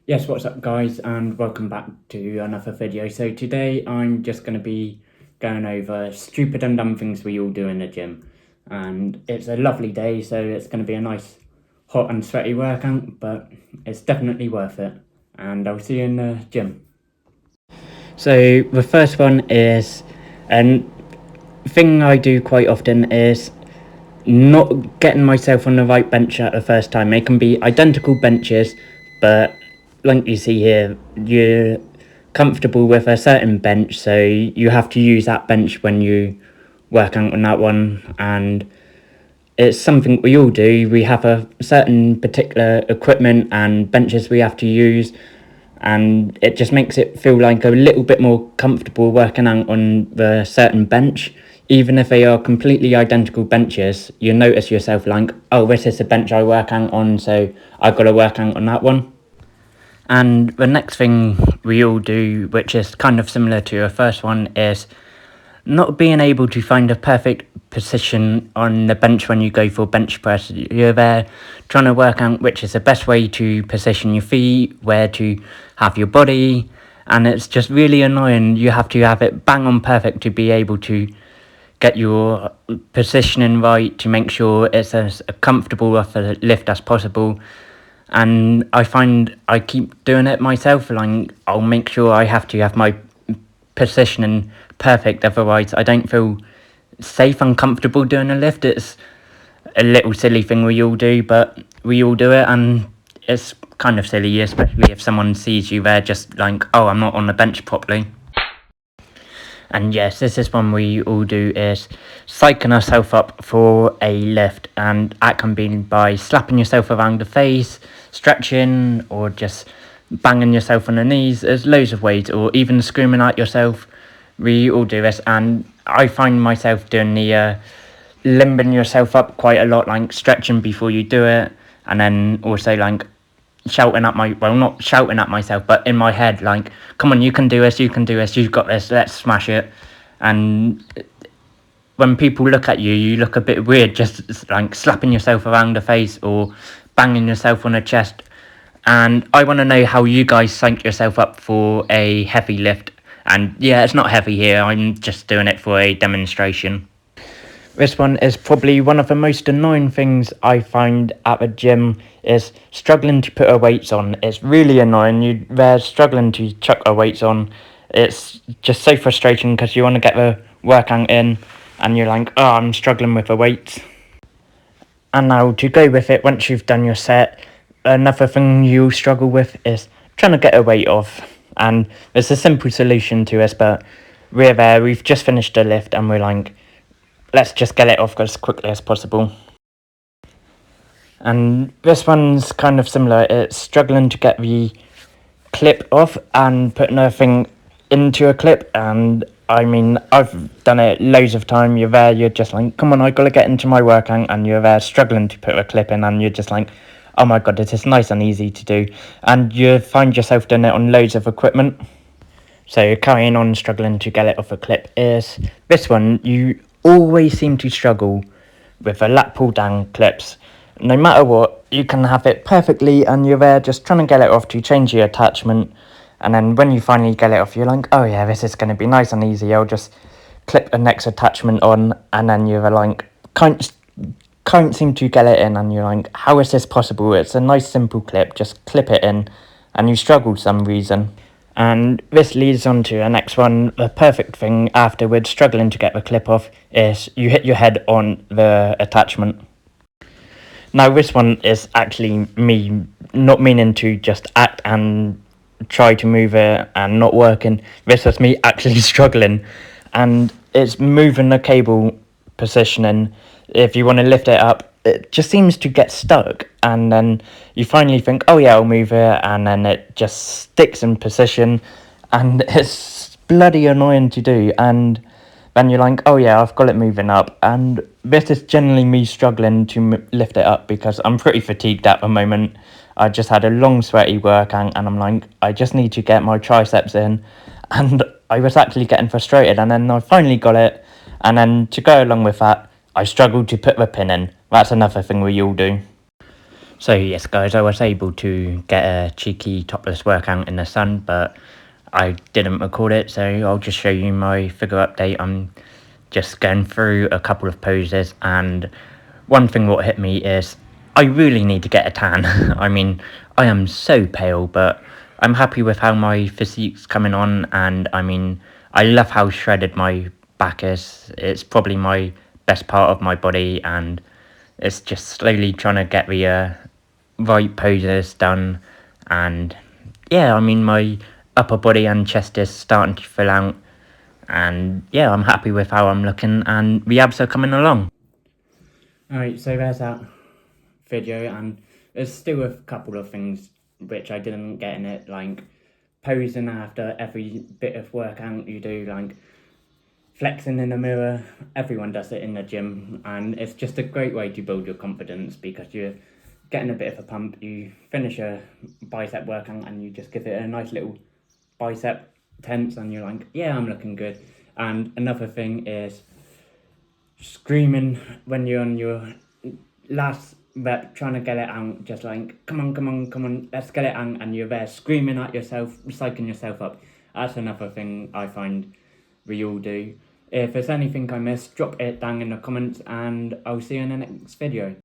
Yes, what's up guys, and welcome back to another video. So today I'm just going to be going over stupid and dumb things we all do in the gym. And it's a lovely day, so it's going to be a nice hot and sweaty workout, but it's definitely worth it. And I'll see you in the gym. So the first one is, and thing I do quite often is not getting myself on the right bench at the first time. It can be identical benches, but like you see here, you're comfortable with a certain bench, so you have to use that bench when you work out on that one. And it's something we all do. We have a certain particular equipment and benches we have to use, and it just makes it feel like a little bit more comfortable working out on the certain bench. Even if they are completely identical benches, you notice yourself like, oh, this is the bench I work out on, so I've got to work out on that one. And the next thing we all do, which is kind of similar to the first one, is not being able to find a perfect position on the bench when you go for bench press. You're there trying to work out which is the best way to position your feet, where to have your body, and it's just really annoying. You have to have it bang on perfect to be able to get your positioning right, to make sure it's as comfortable of a lift as possible. And I find I keep doing it myself. Like, I'll make sure I have to have my positioning perfect, otherwise I don't feel safe and comfortable doing a lift. It's a little silly thing we all do, but we all do it, and it's kind of silly, especially if someone sees you there just like, oh, I'm not on the bench properly. And yes, this is one we all do, is psyching ourselves up for a lift, and that can be by slapping yourself around the face, stretching, or just banging yourself on the knees. There's loads of ways, or even screaming at yourself. We all do this, and I find myself doing the limbing yourself up quite a lot, like stretching before you do it, and then also like shouting at not shouting at myself, but in my head, like, come on, you can do this, you've got this, let's smash it. And when people look at you, you look a bit weird, just like slapping yourself around the face or banging yourself on the chest. And I want to know how you guys psych yourself up for a heavy lift. And yeah, it's not heavy here, I'm just doing it for a demonstration. This one is probably one of the most annoying things I find at the gym, is struggling to put our weights on. It's really annoying. They're struggling to chuck our weights on. It's just so frustrating because you want to get the workout in and you're like, oh, I'm struggling with the weights. And now to go with it, once you've done your set, another thing you struggle with is trying to get a weight off. And there's a simple solution to this, but we're there, we've just finished the lift and we're like, let's just get it off as quickly as possible. And this one's kind of similar. It's struggling to get the clip off and putting everything into a clip. And I mean, I've done it loads of time. You're there, you're just like, come on, I gotta get into my workout, and you're there struggling to put a clip in, and you're just like, oh my god, it is nice and easy to do. And you find yourself doing it on loads of equipment. So carrying on struggling to get it off a clip is this one. You always seem to struggle with the lat pull down clips. No matter what, you can have it perfectly and you're there just trying to get it off to change the attachment, and then when you finally get it off, you're like, oh yeah, this is going to be nice and easy, I'll just clip the next attachment on, and then you're like, can't seem to get it in, and you're like, how is this possible? It's a nice simple clip, just clip it in, and you struggle for some reason. And this leads on to the next one. The perfect thing afterwards, struggling to get the clip off, is you hit your head on the attachment. Now this one is actually me not meaning to just act and try to move it and not working. This was me actually struggling, and it's moving the cable positioning. If you want to lift it up, it just seems to get stuck, and then you finally think, oh yeah, I'll move it, and then it just sticks in position, and it's bloody annoying to do. And then you're like, oh yeah, I've got it moving up, and this is generally me struggling to lift it up because I'm pretty fatigued at the moment. I just had a long sweaty workout, and I'm like, I just need to get my triceps in, and I was actually getting frustrated, and then I finally got it, and then to go along with that, I struggled to put the pin in. That's another thing we all do. So yes guys, I was able to get a cheeky topless workout in the sun, but I didn't record it, so I'll just show you my figure update. I'm just going through a couple of poses, and one thing what hit me is I really need to get a tan. I mean, I am so pale, but I'm happy with how my physique's coming on, and I mean, I love how shredded my back is. It's probably my best part of my body, and it's just slowly trying to get the right poses done. And yeah, I mean, my upper body and chest is starting to fill out, and yeah, I'm happy with how I'm looking, and the abs are coming along. Alright, so there's that video, and there's still a couple of things which I didn't get in it, like posing after every bit of workout you do, like flexing in the mirror. Everyone does it in the gym, and it's just a great way to build your confidence because you're getting a bit of a pump. You finish a bicep workout and you just give it a nice little bicep tense, and you're like, yeah, I'm looking good. And another thing is screaming when you're on your last rep, trying to get it out, just like, come on, come on, come on, let's get it out, and you're there screaming at yourself, psyching yourself up. That's another thing I find we all do. If there's anything I missed, drop it down in the comments, and I'll see you in the next video.